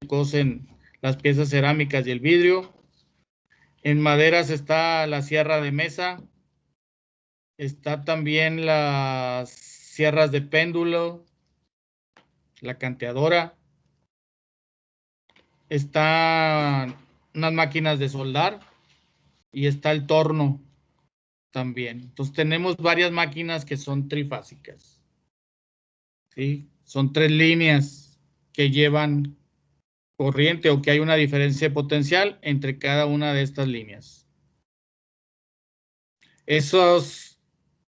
cosen las piezas cerámicas y el vidrio. En maderas está la sierra de mesa. Está también las sierras de péndulo, la canteadora. Están unas máquinas de soldar y está el torno también. Entonces tenemos varias máquinas que son trifásicas. ¿Sí? Son 3 líneas que llevan corriente o que hay una diferencia potencial entre cada una de estas líneas. Esos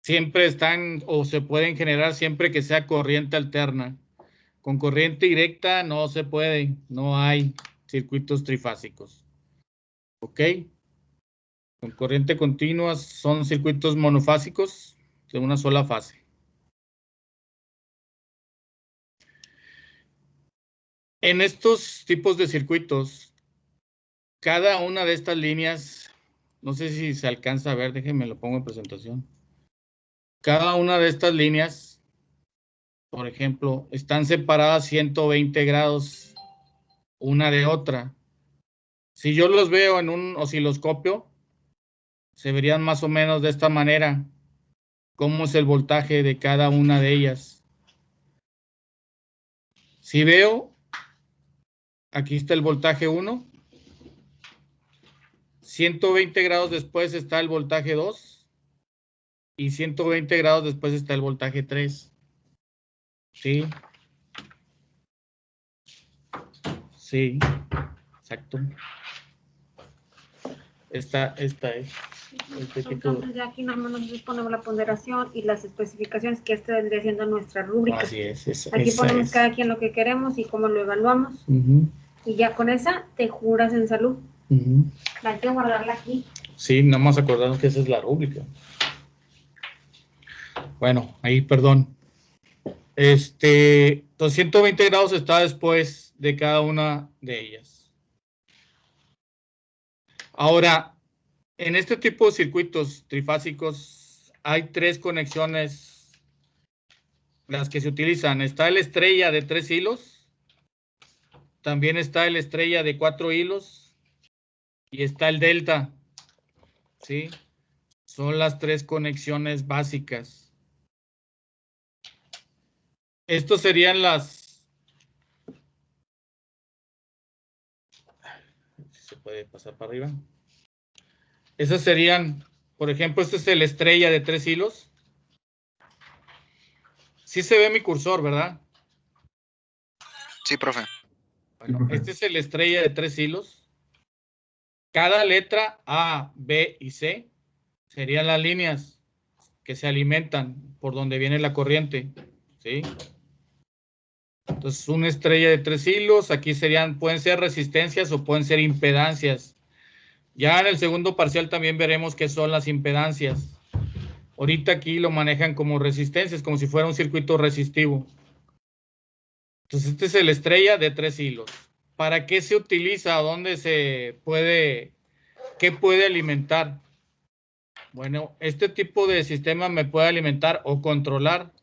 siempre están o se pueden generar siempre que sea corriente alterna. Con corriente directa no se puede, no hay circuitos trifásicos. ¿Ok? Con corriente continua son circuitos monofásicos de una sola fase. En estos tipos de circuitos, cada una de estas líneas, no sé si se alcanza a ver, déjenme lo pongo en presentación. Cada una de estas líneas, por ejemplo, están separadas 120 grados una de otra. Si yo los veo en un osciloscopio, se verían más o menos de esta manera, cómo es el voltaje de cada una de ellas. Si veo, aquí está el voltaje 1, 120 grados después está el voltaje 2 y 120 grados después está el voltaje 3. ¿Sí? Sí, exacto. Esta es. Entonces ya aquí nomás nos ponemos la ponderación y las especificaciones, que esta vendría siendo nuestra rúbrica. Así es. Aquí ponemos cada quien lo que queremos y cómo lo evaluamos. Y ya con esa te juras en salud. Hay que guardarla aquí. Sí, nada más acordarnos que esa es la rúbrica. Bueno, ahí, perdón. 120 grados está después de cada una de ellas. Ahora, en este tipo de circuitos trifásicos hay 3 conexiones las que se utilizan. Está el estrella de 3 hilos, también está el estrella de 4 hilos y está el delta. ¿Sí? Son las 3 conexiones básicas. Estos serían las... ¿Se puede pasar para arriba? Esas serían, por ejemplo, este es el estrella de 3 hilos. Sí se ve mi cursor, ¿verdad? Sí, profe. Bueno, este es el estrella de 3 hilos. Cada letra A, B y C serían las líneas que se alimentan por donde viene la corriente. ¿Sí? Entonces, una estrella de 3 hilos, aquí pueden ser resistencias o pueden ser impedancias. Ya en el segundo parcial también veremos qué son las impedancias. Ahorita aquí lo manejan como resistencias, como si fuera un circuito resistivo. Entonces, este es el estrella de 3 hilos. ¿Para qué se utiliza? ¿Dónde se puede? ¿Qué puede alimentar? Bueno, este tipo de sistema me puede alimentar o controlar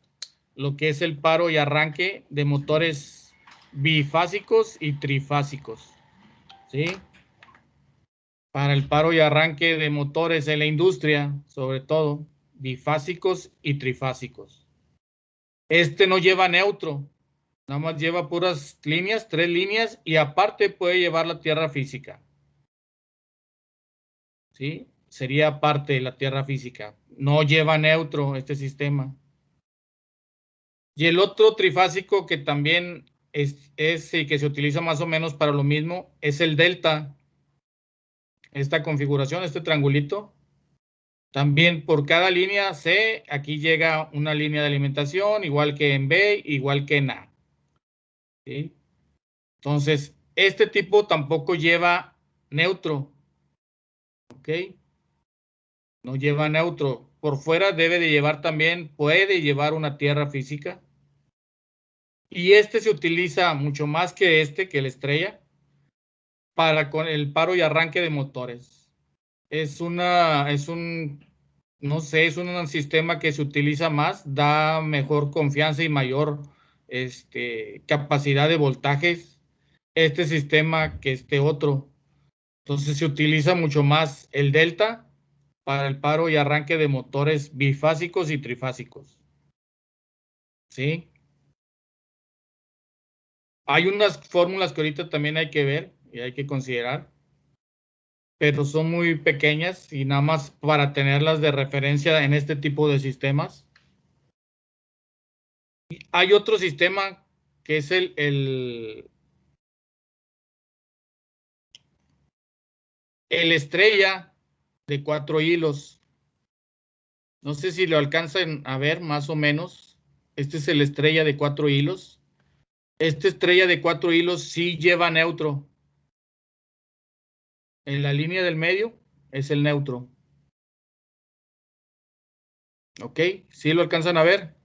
lo que es el paro y arranque de motores bifásicos y trifásicos. ¿Sí? Para el paro y arranque de motores en la industria, sobre todo, bifásicos y trifásicos. Este no lleva neutro, nada más lleva puras líneas, 3 líneas, y aparte puede llevar la tierra física. ¿Sí? Sería parte de la tierra física. No lleva neutro este sistema. Y el otro trifásico que también es y que se utiliza más o menos para lo mismo es el delta. Esta configuración, este triangulito. También por cada línea C, aquí llega una línea de alimentación, igual que en B, igual que en A. ¿Sí? Entonces, este tipo tampoco lleva neutro. ¿Ok? No lleva neutro. Por fuera debe de llevar también, puede llevar una tierra física. Y este se utiliza mucho más que que la estrella, para con el paro y arranque de motores. No sé, es un sistema que se utiliza más, da mejor confianza y mayor capacidad de voltajes este sistema que este otro. Entonces se utiliza mucho más el delta para el paro y arranque de motores bifásicos y trifásicos. ¿Sí? Hay unas fórmulas que ahorita también hay que ver y hay que considerar, pero son muy pequeñas y nada más para tenerlas de referencia en este tipo de sistemas. Hay otro sistema que es el estrella de 4 hilos. No sé si lo alcanzan a ver más o menos. Este es el estrella de 4 hilos. Esta estrella de 4 hilos sí lleva neutro. En la línea del medio es el neutro. ¿Ok? ¿Sí lo alcanzan a ver?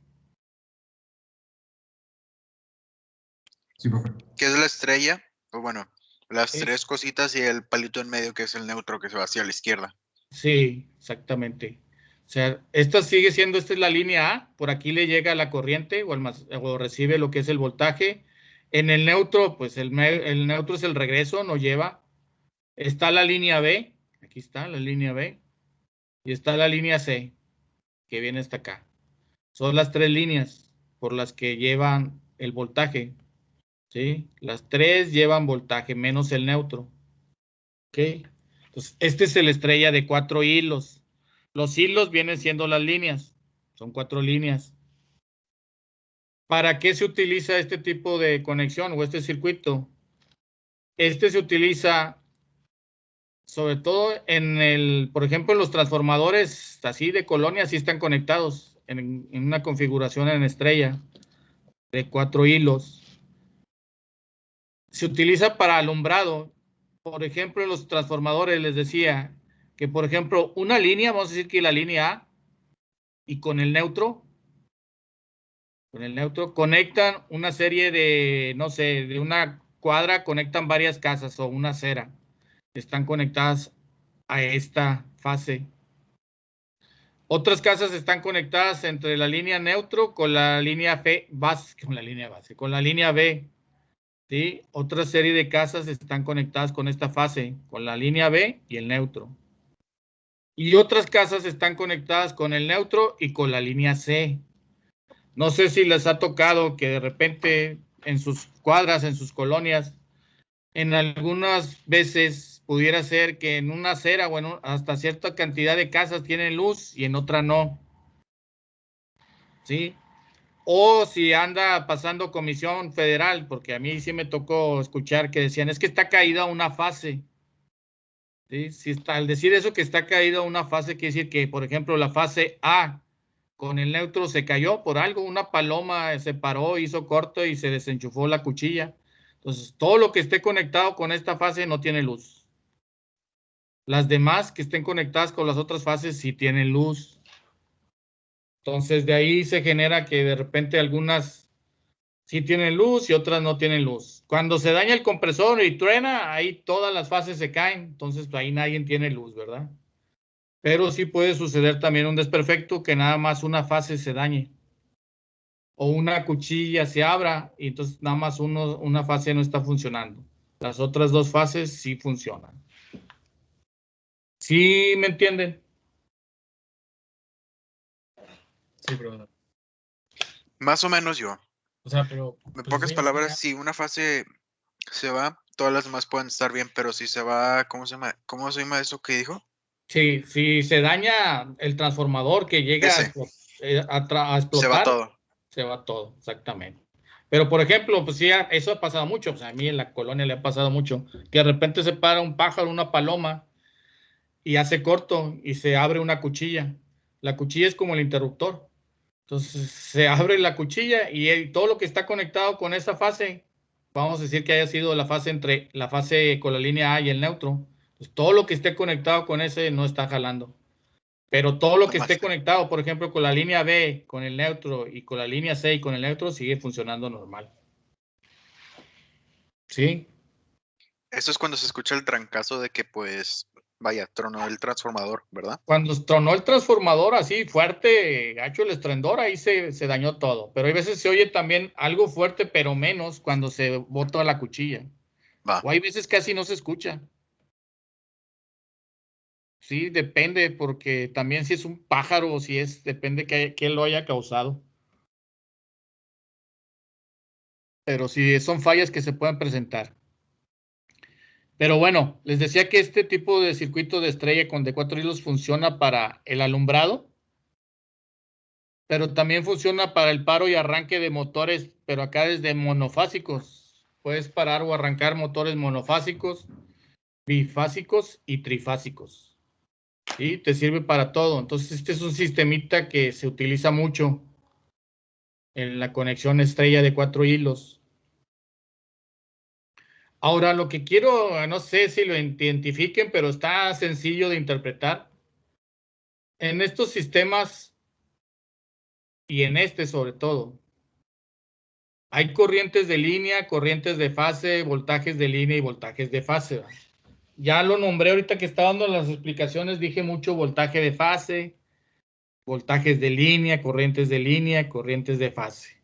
Sí, profe. ¿Qué es la estrella? O bueno, las Es- tres cositas y el palito en medio que es el neutro que se va hacia la izquierda. Sí, exactamente. O sea, esta sigue siendo, esta es la línea A, por aquí le llega la corriente o recibe lo que es el voltaje. En el neutro, pues el neutro es el regreso, no lleva. Está la línea B, aquí está la línea B, y está la línea C, que viene hasta acá. Son las tres líneas por las que llevan el voltaje, ¿sí? Las tres llevan voltaje menos el neutro, ¿ok? Entonces, este es el estrella de 4 hilos. Los hilos vienen siendo las líneas, son 4 líneas. ¿Para qué se utiliza este tipo de conexión o este circuito? Este se utiliza sobre todo por ejemplo, en los transformadores así de colonia, sí están conectados en una configuración en estrella de 4 hilos. Se utiliza para alumbrado. Por ejemplo, en los transformadores les decía que, por ejemplo, una línea, vamos a decir que la línea A, y con el neutro conectan una serie de, no sé, de una cuadra, conectan varias casas o una acera. Están conectadas a esta fase. Otras casas están conectadas entre la línea neutro con la línea con la línea B. ¿Sí? Otra serie de casas están conectadas con esta fase, con la línea B y el neutro. Y otras casas están conectadas con el neutro y con la línea C. No sé si les ha tocado que de repente en sus cuadras, en sus colonias, en algunas veces pudiera ser que en una acera o hasta cierta cantidad de casas tienen luz y en otra no. ¿Sí? O si anda pasando comisión federal, porque a mí sí me tocó escuchar que decían, es que está caída una fase. ¿Sí? Al decir eso que está caída una fase, quiere decir que, por ejemplo, la fase A con el neutro se cayó por algo, una paloma se paró, hizo corto y se desenchufó la cuchilla. Entonces, todo lo que esté conectado con esta fase no tiene luz. Las demás que estén conectadas con las otras fases sí tienen luz. Entonces, de ahí se genera que de repente algunas sí tienen luz y otras no tienen luz. Cuando se daña el compresor y truena, ahí todas las fases se caen. Entonces, pues, ahí nadie tiene luz, ¿verdad? Pero sí puede suceder también un desperfecto que nada más una fase se dañe. O una cuchilla se abra y entonces nada más una fase no está funcionando. Las otras dos fases sí funcionan. ¿Sí me entienden? Sí, profe. Más o menos yo. O sea, pero... En pues, pocas sí, palabras, si una fase se va, todas las demás pueden estar bien, pero si se va, ¿cómo se llama? ¿Cómo se llama eso que dijo? Sí, si se daña el transformador que llega Ese, a se va explotar, todo. se va todo, exactamente. Pero, por ejemplo, pues sí, eso ha pasado mucho. Pues a mí en la colonia le ha pasado mucho. Que de repente se para un pájaro, una paloma, y hace corto y se abre una cuchilla. La cuchilla es como el interruptor. Entonces se abre la cuchilla y todo lo que está conectado con esa fase, vamos a decir que haya sido la fase entre la fase con la línea A y el neutro. Pues todo lo que esté conectado con ese no está jalando. Pero todo lo que Nomás esté conectado, por ejemplo, con la línea B, con el neutro y con la línea C y con el neutro, sigue funcionando normal. ¿Sí? Eso es cuando se escucha el trancazo de que, pues, vaya, tronó el transformador, ¿verdad? Cuando tronó el transformador así fuerte, gacho el estruendor, ahí se dañó todo. Pero hay veces se oye también algo fuerte, pero menos cuando se bota la cuchilla. Va. O hay veces casi no se escucha. Sí, depende, porque también si es un pájaro o si es, depende que lo haya causado. Pero sí, son fallas que se pueden presentar. Pero bueno, les decía que este tipo de circuito de estrella con de 4 hilos funciona para el alumbrado, pero también funciona para el paro y arranque de motores, pero acá desde monofásicos. Puedes parar o arrancar motores monofásicos, bifásicos y trifásicos. ¿Sí? Te sirve para todo. Entonces, este es un sistemita que se utiliza mucho en la conexión estrella de 4 hilos. Ahora, lo que quiero, no sé si lo identifiquen, pero está sencillo de interpretar. En estos sistemas, y en este sobre todo, hay corrientes de línea, corrientes de fase, voltajes de línea y voltajes de fase, ¿verdad? Ya lo nombré ahorita que estaba dando las explicaciones, dije mucho voltaje de fase, voltajes de línea, corrientes de fase.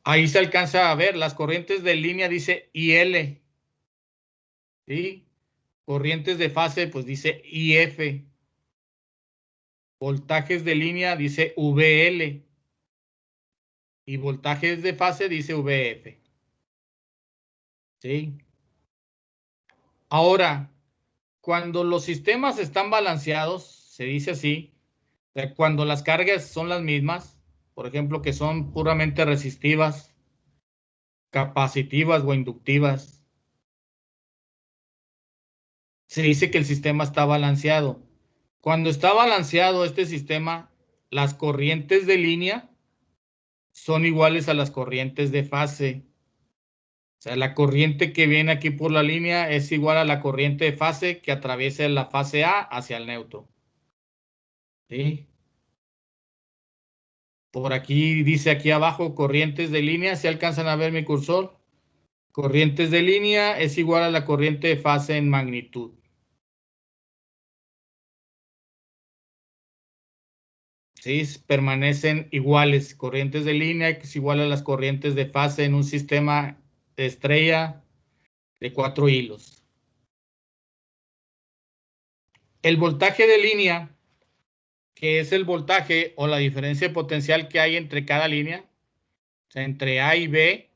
Ahí se alcanza a ver, las corrientes de línea dice IL, ¿sí? Corrientes de fase, pues dice IF. Voltajes de línea dice VL. Y voltajes de fase dice VF. ¿Sí? Ahora, cuando los sistemas están balanceados, se dice así, cuando las cargas son las mismas, por ejemplo, que son puramente resistivas, capacitivas o inductivas, se dice que el sistema está balanceado. Cuando está balanceado este sistema, las corrientes de línea son iguales a las corrientes de fase. O sea, la corriente que viene aquí por la línea es igual a la corriente de fase que atraviesa la fase A hacia el neutro. ¿Sí? Por aquí dice aquí abajo corrientes de línea. ¿Se alcanzan a ver mi cursor? Corrientes de línea es igual a la corriente de fase en magnitud. ¿Sí? Permanecen iguales. Corrientes de línea es igual a las corrientes de fase en un sistema de estrella de 4 hilos. El voltaje de línea, que es el voltaje o la diferencia potencial que hay entre cada línea, o sea, entre A y B,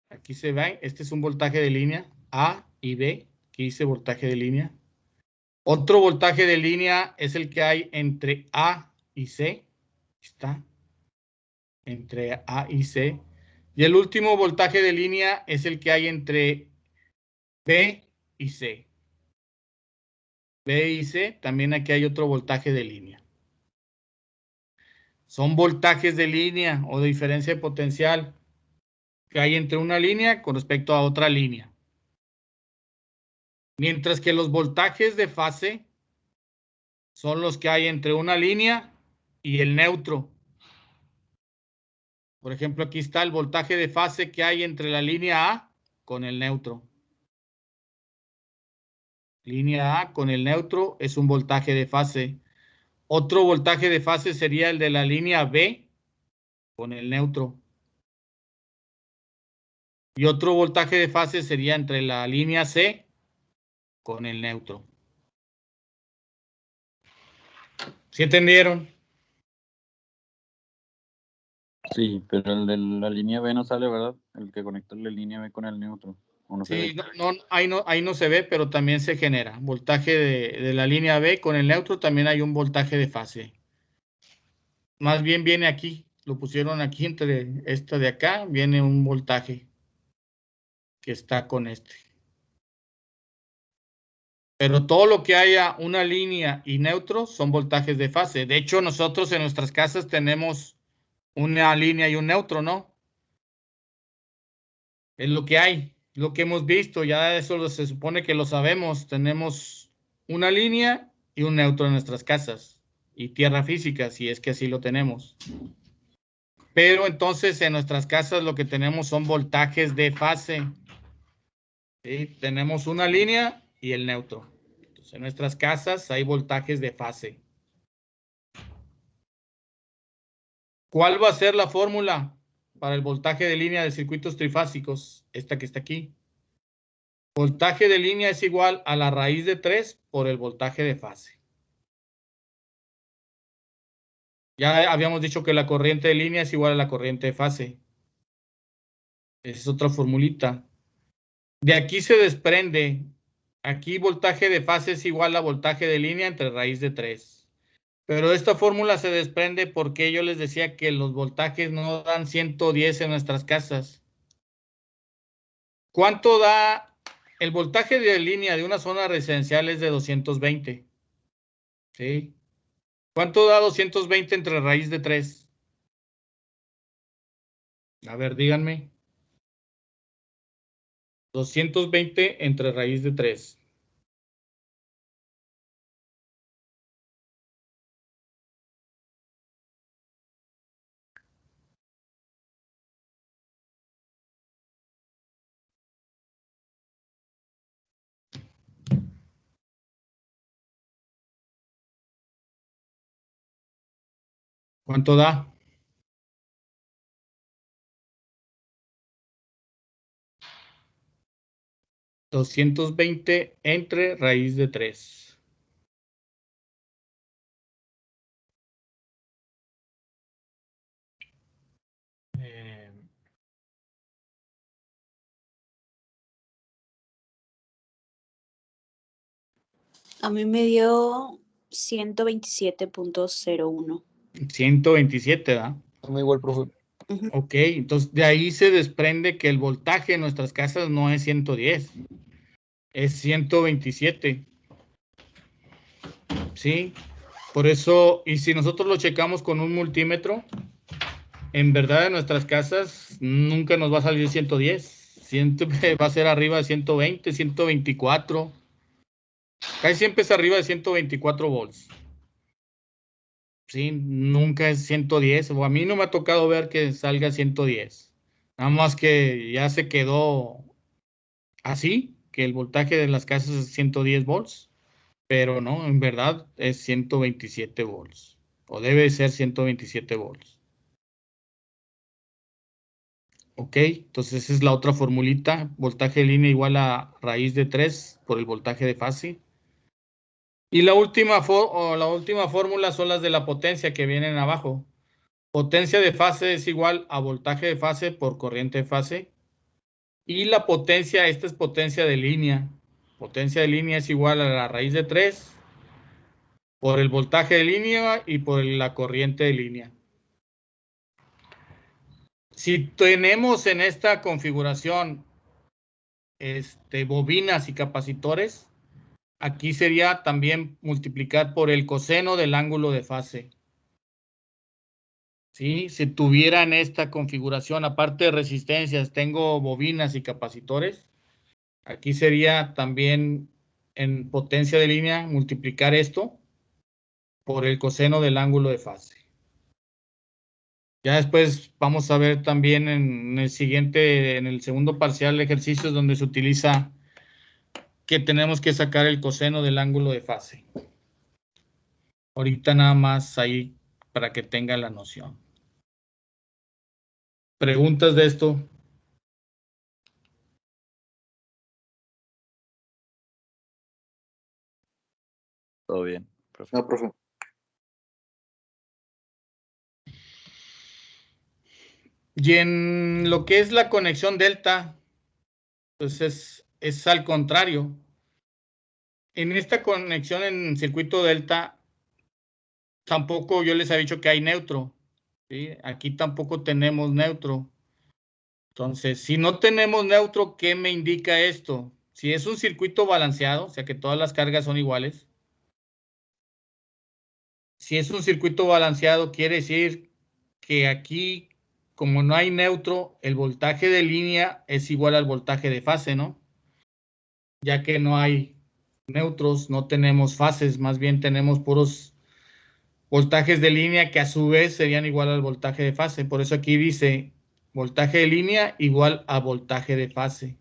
aquí se ve, este es un voltaje de línea, A y B, aquí dice voltaje de línea. Otro voltaje de línea es el que hay entre A y C, está, entre A y C. Y el último voltaje de línea es el que hay entre B y C. B y C, también aquí hay otro voltaje de línea. Son voltajes de línea o de diferencia de potencial que hay entre una línea con respecto a otra línea. Mientras que los voltajes de fase son los que hay entre una línea y el neutro. Por ejemplo, aquí está el voltaje de fase que hay entre la línea A con el neutro. Línea A con el neutro es un voltaje de fase. Otro voltaje de fase sería el de la línea B con el neutro. Y otro voltaje de fase sería entre la línea C con el neutro. ¿Sí entendieron? Sí, pero el de la línea B no sale, ¿verdad? El que conecta la línea B con el neutro. ¿O no se Sí, ve? ahí no se ve, pero también se genera. Voltaje de la línea B con el neutro, también hay un voltaje de fase. Más bien viene aquí, lo pusieron aquí entre esta de acá, viene un voltaje que está con este. Pero todo lo que haya una línea y neutro son voltajes de fase. De hecho, nosotros en nuestras casas tenemos una línea y un neutro, ¿no? Es lo que hay, lo que hemos visto, ya eso se supone que lo sabemos. Tenemos una línea y un neutro en nuestras casas y tierra física, si es que así lo tenemos. Pero entonces en nuestras casas lo que tenemos son voltajes de fase. ¿Sí? Tenemos una línea y el neutro. Entonces, en nuestras casas hay voltajes de fase. ¿Cuál va a ser la fórmula para el voltaje de línea de circuitos trifásicos? Esta que está aquí. Voltaje de línea es igual a la raíz de 3 por el voltaje de fase. Ya habíamos dicho que la corriente de línea es igual a la corriente de fase. Esa es otra formulita. De aquí se desprende, aquí voltaje de fase es igual a voltaje de línea entre raíz de 3. Pero esta fórmula se desprende porque yo les decía que los voltajes no dan 110 en nuestras casas. ¿Cuánto da el voltaje de línea de una zona residencial? Es de 220. ¿Sí? ¿Cuánto da 220 entre raíz de 3? A ver, díganme. 220 entre raíz de 3. ¿Cuánto da? $220 entre raíz de 3. A mí me dio 127.01. 127, ¿da? A mí igual, profe. Ok, entonces de ahí se desprende que el voltaje en nuestras casas no es 110, es 127. ¿Sí? Por eso, y si nosotros lo checamos con un multímetro, en verdad en nuestras casas nunca nos va a salir 110. Siempre va a ser arriba de 120, 124. Casi siempre es arriba de 124 volts. Sí, nunca es 110. O a mí no me ha tocado ver que salga 110. Nada más que ya se quedó así, que el voltaje de las casas es 110 volts. Pero no, en verdad es 127 volts. O debe ser 127 volts. Ok, entonces esa es la otra formulita. Voltaje de línea igual a raíz de 3 por el voltaje de fase. Y la última fórmula son las de la potencia que vienen abajo. Potencia de fase es igual a voltaje de fase por corriente de fase. Y la potencia, esta es potencia de línea. Potencia de línea es igual a la raíz de 3 por el voltaje de línea y por la corriente de línea. Si tenemos en esta configuración bobinas y capacitores, aquí sería también multiplicar por el coseno del ángulo de fase. ¿Sí? Si tuviera en esta configuración, aparte de resistencias, tengo bobinas y capacitores, aquí sería también en potencia de línea multiplicar esto por el coseno del ángulo de fase. Ya después vamos a ver también en el segundo parcial de ejercicios donde se utiliza que tenemos que sacar el coseno del ángulo de fase. Ahorita nada más ahí para que tengan la noción. ¿Preguntas de esto? Todo bien, profe. No, profe. Y en lo que es la conexión delta, pues es al contrario. En esta conexión en circuito delta, tampoco yo les he dicho que hay neutro. ¿Sí? Aquí tampoco tenemos neutro. Entonces, si no tenemos neutro, ¿qué me indica esto? Si es un circuito balanceado, o sea que todas las cargas son iguales. Si es un circuito balanceado, quiere decir que aquí, como no hay neutro, el voltaje de línea es igual al voltaje de fase, ¿no? Ya que no hay neutros, no tenemos fases, más bien tenemos puros voltajes de línea que a su vez serían igual al voltaje de fase. Por eso aquí dice voltaje de línea igual a voltaje de fase.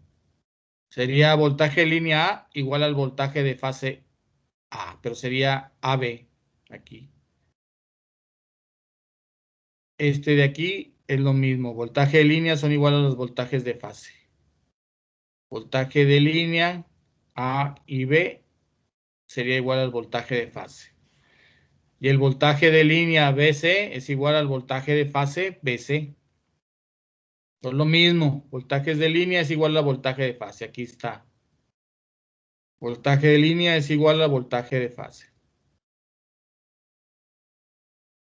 Sería voltaje de línea A igual al voltaje de fase A, pero sería AB aquí. Este de aquí es lo mismo. Voltaje de línea son igual a los voltajes de fase. Voltaje de línea A y B sería igual al voltaje de fase. Y el voltaje de línea BC es igual al voltaje de fase BC. Es lo mismo, voltajes de línea es igual al voltaje de fase. Aquí está. Voltaje de línea es igual al voltaje de fase.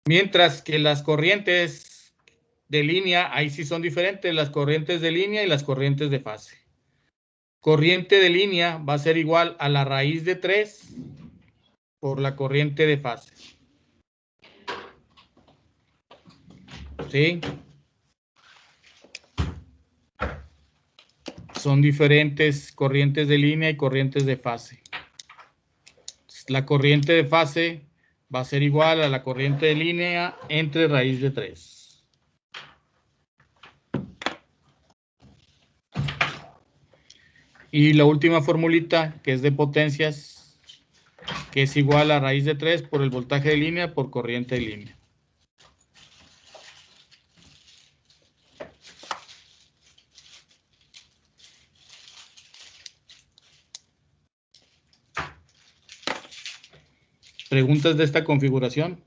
Mientras que las corrientes de línea, ahí sí son diferentes, las corrientes de línea y las corrientes de fase. Corriente de línea va a ser igual a la raíz de 3 por la corriente de fase. ¿Sí? Son diferentes corrientes de línea y corrientes de fase. La corriente de fase va a ser igual a la corriente de línea entre raíz de 3. Y la última formulita, que es de potencias, que es igual a raíz de 3 por el voltaje de línea por corriente de línea. ¿Preguntas de esta configuración?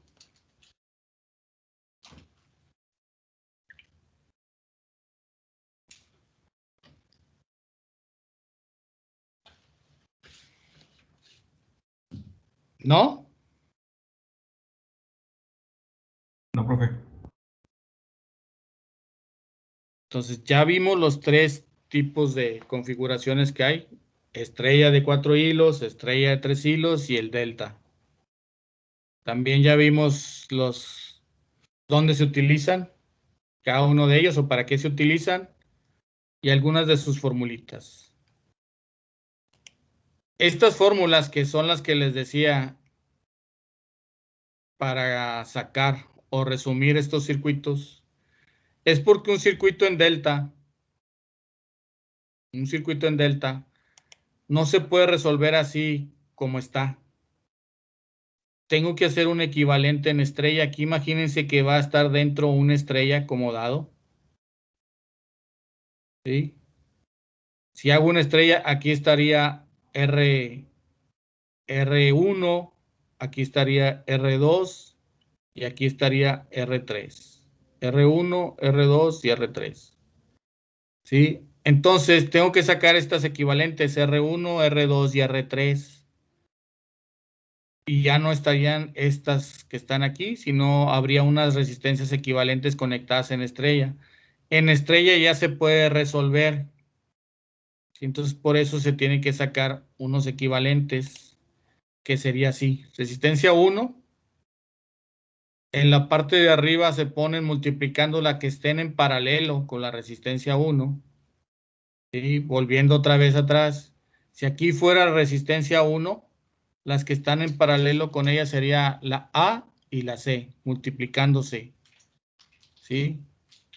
¿No? No, profe. Entonces ya vimos los 3 tipos de configuraciones que hay. Estrella de 4 hilos, estrella de 3 hilos y el delta. También ya vimos dónde se utilizan cada uno de ellos o para qué se utilizan y algunas de sus formulitas. Estas fórmulas, que son las que les decía para sacar o resumir estos circuitos, es porque un circuito en delta no se puede resolver así como está. Tengo que hacer un equivalente en estrella. Aquí imagínense que va a estar dentro una estrella acomodado. ¿Sí? Si hago una estrella, aquí estaría R1, aquí estaría R2 y aquí estaría R3. R1, R2 y R3. ¿Sí? Entonces tengo que sacar estas equivalentes R1, R2 y R3. Y ya no estarían estas que están aquí, sino habría unas resistencias equivalentes conectadas en estrella. En estrella ya se puede resolver. Entonces por eso se tiene que sacar unos equivalentes, que sería así. Resistencia 1. En la parte de arriba se ponen multiplicando la que estén en paralelo con la resistencia 1. ¿Sí? Volviendo otra vez atrás. Si aquí fuera resistencia 1, las que están en paralelo con ella sería la A y la C, multiplicándose. ¿Sí?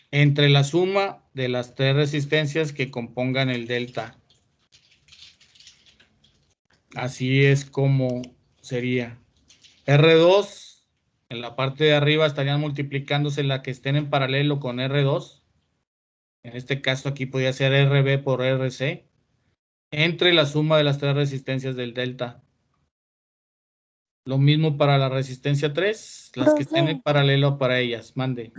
Entre la suma de las 3 resistencias que compongan el delta. Así es como sería. R2, en la parte de arriba estarían multiplicándose la que estén en paralelo con R2. En este caso aquí podría ser RB por RC. Entre la suma de las 3 resistencias del delta. Lo mismo para la resistencia 3, las que estén en Profe, paralelo para ellas. Mande.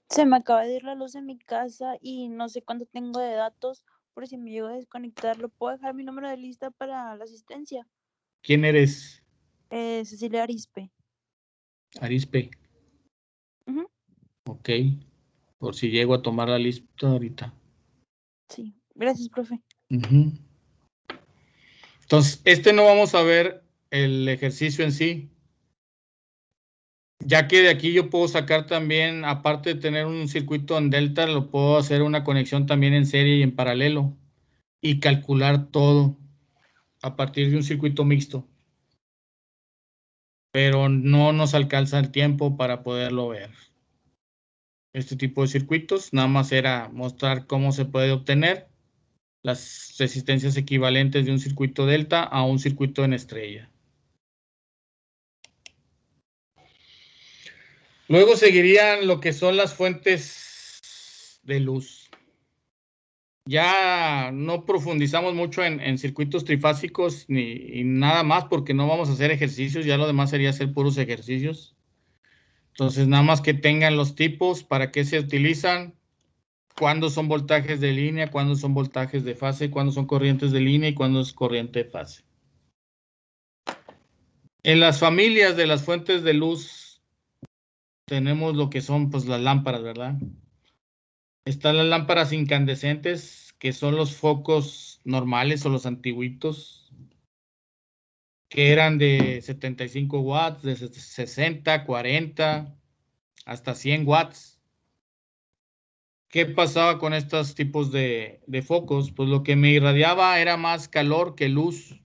se me acaba de ir la luz en mi casa y no sé cuánto tengo de datos. Por si me llego a desconectar, ¿lo puedo dejar mi número de lista para la asistencia? ¿Quién eres? Cecilia Arispe. Arispe. Ujú, Ok. Por si llego a tomar la lista ahorita. sí, gracias, profe. Ujú. Entonces, no vamos a ver el ejercicio en sí. Ya que de aquí yo puedo sacar también, aparte de tener un circuito en delta, lo puedo hacer una conexión también en serie y en paralelo. Y calcular todo a partir de un circuito mixto. Pero no nos alcanza el tiempo para poderlo ver. Este tipo de circuitos, nada más era mostrar cómo se puede obtener las resistencias equivalentes de un circuito delta a un circuito en estrella. Luego seguirían lo que son las fuentes de luz. Ya no profundizamos mucho en circuitos trifásicos ni nada más porque no vamos a hacer ejercicios, ya lo demás sería hacer puros ejercicios. Entonces, nada más que tengan los tipos, para qué se utilizan, cuándo son voltajes de línea, cuándo son voltajes de fase, cuándo son corrientes de línea y cuándo es corriente de fase. En las familias de las fuentes de luz tenemos lo que son pues las lámparas, ¿verdad? Están las lámparas incandescentes, que son los focos normales o los antiguitos, que eran de 75 watts, de 60, 40, hasta 100 watts. ¿Qué pasaba con estos tipos de focos? Pues lo que me irradiaba era más calor que luz.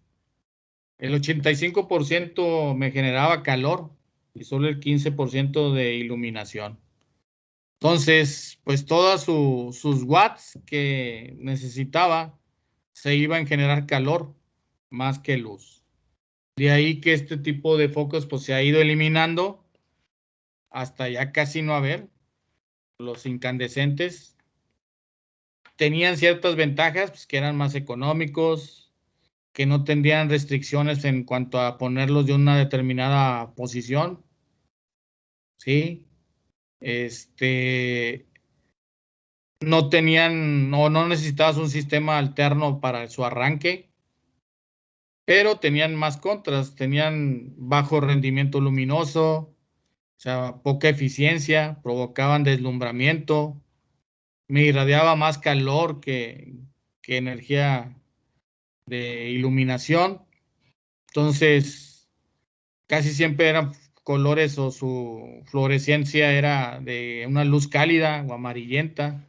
El 85% me generaba calor y solo el 15% de iluminación. Entonces, pues todos sus watts que necesitaba se iban a generar calor más que luz. De ahí que este tipo de focos pues se ha ido eliminando hasta ya casi no haber. Los incandescentes tenían ciertas ventajas, pues que eran más económicos, que no tendrían restricciones en cuanto a ponerlos de una determinada posición, ¿sí? No tenían, no necesitabas un sistema alterno para su arranque, pero tenían más contras, tenían bajo rendimiento luminoso, o sea, poca eficiencia, provocaban deslumbramiento, me irradiaba más calor que energía de iluminación. Entonces, casi siempre eran colores o su fluorescencia era de una luz cálida o amarillenta.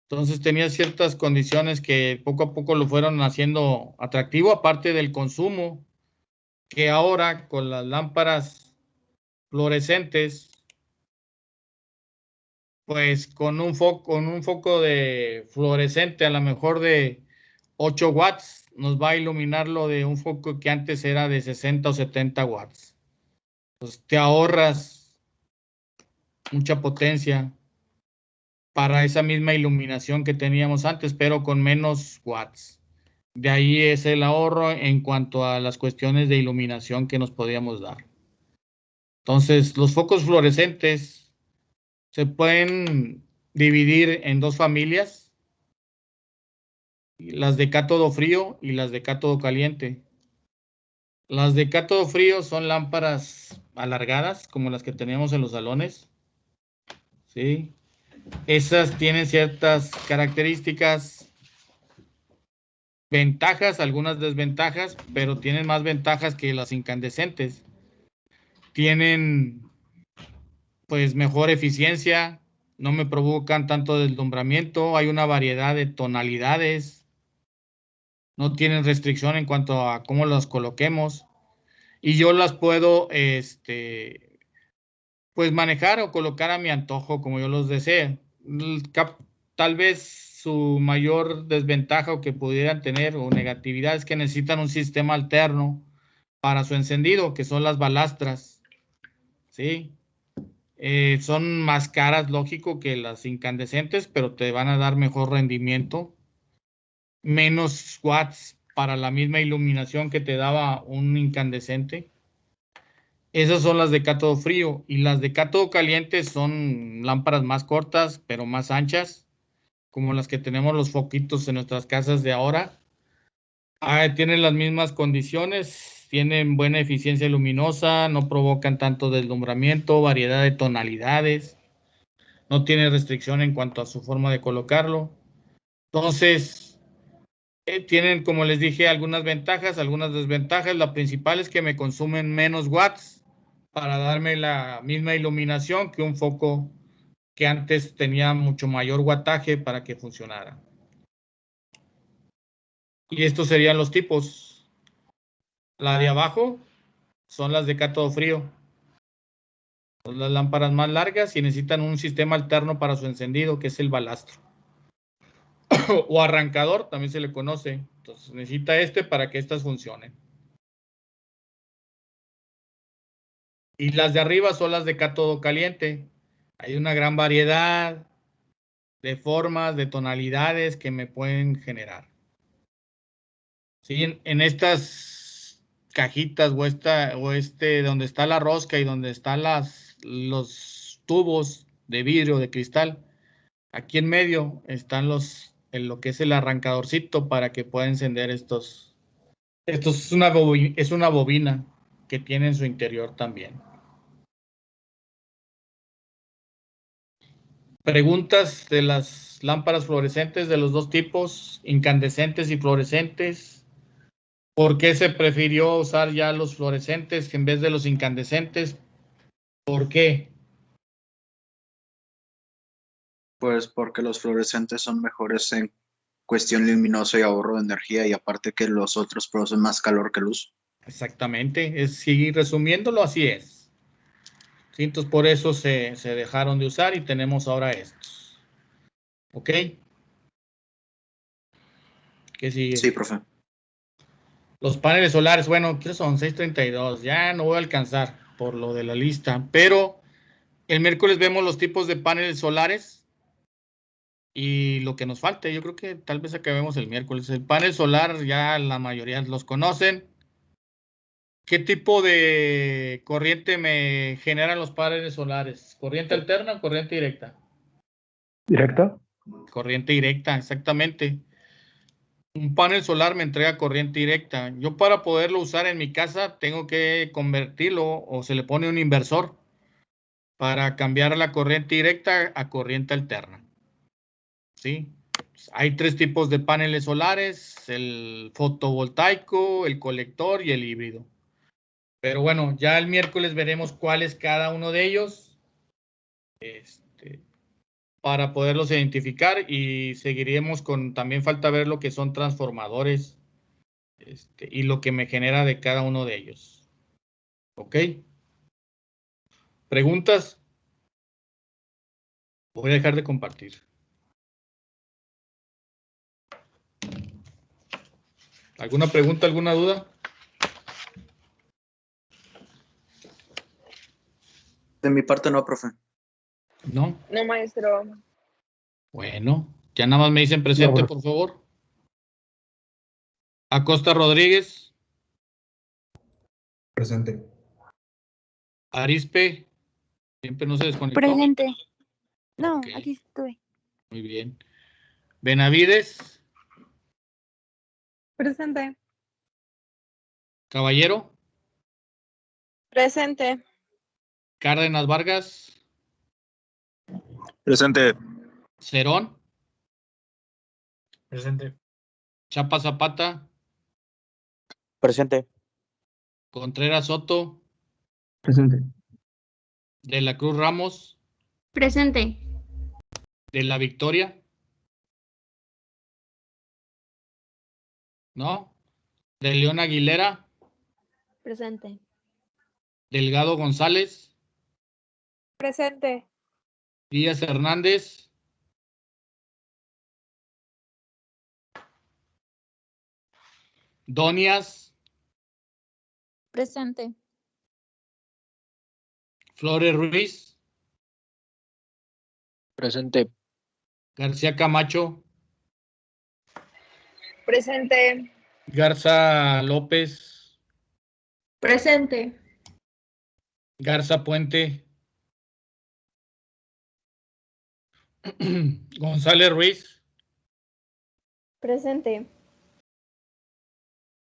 Entonces tenía ciertas condiciones que poco a poco lo fueron haciendo atractivo, aparte del consumo, que ahora con las lámparas fluorescentes, pues con un foco de fluorescente a lo mejor de 8 watts, nos va a iluminar lo de un foco que antes era de 60 o 70 watts. Pues te ahorras mucha potencia para esa misma iluminación que teníamos antes, pero con menos watts. De ahí es el ahorro en cuanto a las cuestiones de iluminación que nos podíamos dar. Entonces, los focos fluorescentes se pueden dividir en dos familias, las de cátodo frío y las de cátodo caliente. Las de cátodo frío son lámparas alargadas, como las que tenemos en los salones, ¿sí? Esas tienen ciertas características, ventajas, algunas desventajas, pero tienen más ventajas que las incandescentes. Tienen pues mejor eficiencia, no me provocan tanto deslumbramiento, hay una variedad de tonalidades, no tienen restricción en cuanto a cómo las coloquemos y yo las puedo pues manejar o colocar a mi antojo como yo los desee. Tal vez su mayor desventaja o que pudieran tener o negatividad es que necesitan un sistema alterno para su encendido, que son las balastras, ¿sí? Son más caras, lógico, que las incandescentes, pero te van a dar mejor rendimiento, menos watts para la misma iluminación que te daba un incandescente. Esas son las de cátodo frío y las de cátodo caliente son lámparas más cortas, pero más anchas, como las que tenemos los foquitos en nuestras casas de ahora. Tienen las mismas condiciones, tienen buena eficiencia luminosa, no provocan tanto deslumbramiento, variedad de tonalidades, no tiene restricción en cuanto a su forma de colocarlo. Entonces, tienen, como les dije, algunas ventajas, algunas desventajas. La principal es que me consumen menos watts para darme la misma iluminación que un foco que antes tenía mucho mayor wattaje para que funcionara. Y estos serían los tipos. La de abajo son las de cátodo frío. Son las lámparas más largas y necesitan un sistema alterno para su encendido, que es el balastro. O arrancador, también se le conoce. Entonces necesita para que estas funcionen. Y las de arriba son las de cátodo caliente. Hay una gran variedad, de formas, de tonalidades que me pueden generar. ¿Sí? En estas cajitas o donde está la rosca y donde están los tubos de vidrio, de cristal, aquí en medio están lo que es el arrancadorcito para que pueda encender estos. Esto es una bobina que tiene en su interior también. Preguntas de las lámparas fluorescentes de los dos tipos, incandescentes y fluorescentes. ¿Por qué se prefirió usar ya los fluorescentes en vez de los incandescentes? ¿Por qué? Pues porque los fluorescentes son mejores en cuestión luminosa y ahorro de energía, y aparte que los otros producen más calor que luz. Exactamente. Sí, resumiéndolo, así es. Sí, entonces por eso se dejaron de usar y tenemos ahora estos. ¿Ok? ¿Qué sigue? Sí, profe. Los paneles solares, bueno, ¿qué son? 632. Ya no voy a alcanzar por lo de la lista, pero el miércoles vemos los tipos de paneles solares y lo que nos falte. Yo creo que tal vez acabemos el miércoles. El panel solar ya la mayoría los conocen. ¿Qué tipo de corriente me generan los paneles solares? ¿Corriente alterna o corriente directa? ¿Directa? Corriente directa, exactamente. Un panel solar me entrega corriente directa. Yo para poderlo usar en mi casa tengo que convertirlo o se le pone un inversor para cambiar la corriente directa a corriente alterna. ¿Sí? Hay tres tipos de paneles solares, el fotovoltaico, el colector y el híbrido. Pero bueno, ya el miércoles veremos cuál es cada uno de ellos para poderlos identificar y seguiremos con, también falta ver lo que son transformadores y lo que me genera de cada uno de ellos. ¿Ok? ¿Preguntas? Voy a dejar de compartir. ¿Alguna pregunta, alguna duda? De mi parte no, profe. ¿No? No, maestro. Bueno, ya nada más me dicen presente, No, por favor. Acosta Rodríguez, Presente. Arispe, siempre no se desconectó. Presente. No, Ok, aquí estoy. muy bien. Benavides, Presente. Caballero, Presente. Cárdenas Vargas, Presente. Cerón, Presente. Chapa Zapata, Presente. Contreras Soto, Presente. De la Cruz Ramos, Presente. de la Victoria, ¿no? De León Aguilera, Presente. Delgado González, Presente. Díaz Hernández, Donias, Presente. Flores Ruiz, Presente. García Camacho, Presente. Garza López, Presente. Garza Puente, González Ruiz, Presente.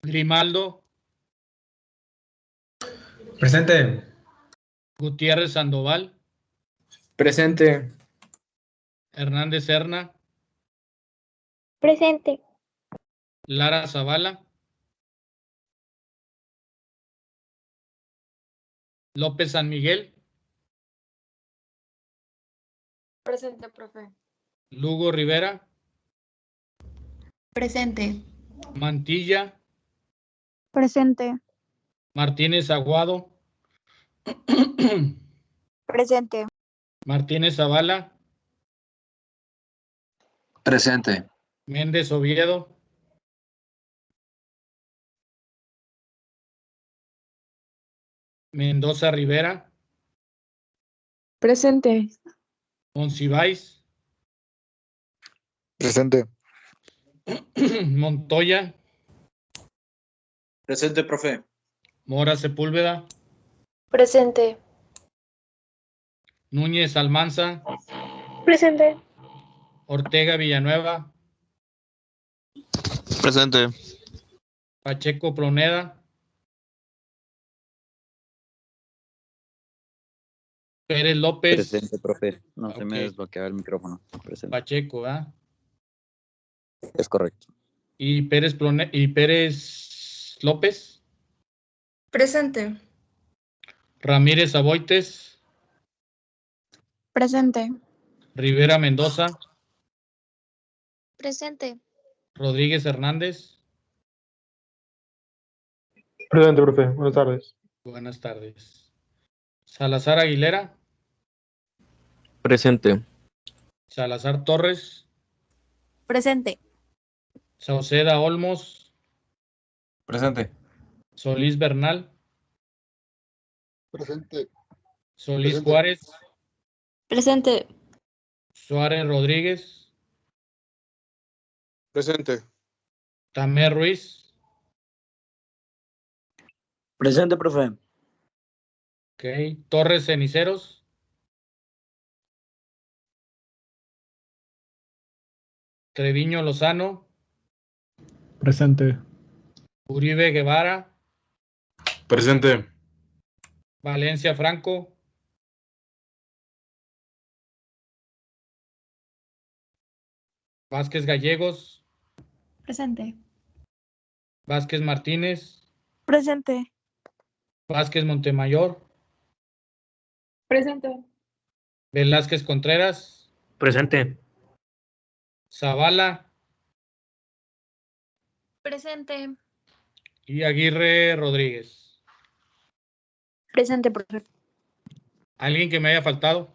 Grimaldo, Presente. Gutiérrez Sandoval, Presente. Hernández Serna, Presente. Lara Zavala, López San Miguel, Presente, profe. Lugo Rivera, Presente. Mantilla, Presente. Martínez Aguado, Presente. Martínez Zavala, Presente. Méndez Oviedo, Mendoza Rivera, Presente. Monsiváis, Presente. Montoya, Presente, profe. Mora Sepúlveda, Presente. Núñez Almanza, Presente. Ortega Villanueva, Presente. Pacheco Proneda, Pérez López. Presente, profe. No se me Ok. desbloqueaba el micrófono. Presente. Pacheco, ¿verdad? Es correcto. Y Pérez López, Presente. Ramírez Aboites, Presente. Rivera Mendoza, Presente. Rodríguez Hernández. Presente, profe. Buenas tardes. Buenas tardes. Salazar Aguilera, Presente. Salazar Torres, Presente. Sauceda Olmos, Presente. Solís Bernal, Presente. Solís Presente. Juárez, Presente. Suárez Rodríguez, Presente. Tamer Ruiz, Presente, profe. okay. Torres Ceniceros, Treviño Lozano, Presente. Uribe Guevara, Presente. Valencia Franco, Vázquez Gallegos, Presente. Vázquez Martínez, Presente. Vázquez Montemayor, Presente. Velázquez Contreras, Presente. Zavala Presente. y Aguirre Rodríguez. Presente, profe. ¿Alguien que me haya faltado?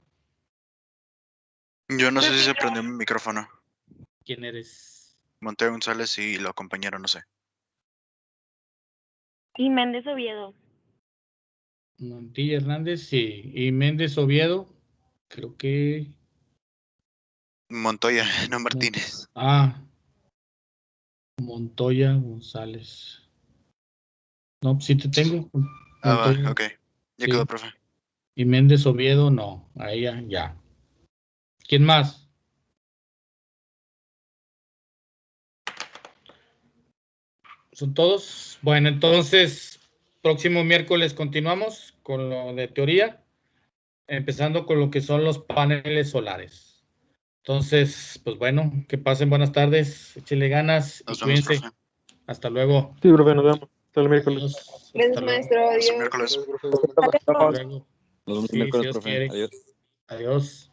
Yo no sé si se prendió mi micrófono. ¿Quién eres? Monte González y lo acompañaron, no sé. Y Méndez Oviedo. Montilla Hernández, sí. Y Méndez Oviedo, creo que... Montoya, no Martínez. Montoya González. No, sí te tengo. Ah, va, Montoya. ok. Ya Sí. quedó, profe. Y Méndez Oviedo, no. Ahí ya. ¿Quién más? ¿Son todos? Bueno, entonces, próximo miércoles continuamos con lo de teoría, empezando con lo que son los paneles solares. Entonces, pues bueno, que pasen buenas tardes, échenle ganas y Nos vemos, cuídense. profe. Hasta luego. Sí, profe, nos vemos. Hasta el miércoles. Adiós. Gracias, Hasta luego. maestro. Hasta Adiós. miércoles. Hasta luego. Nos vemos Sí, el miércoles, si Dios profe. quiere. Adiós. Adiós.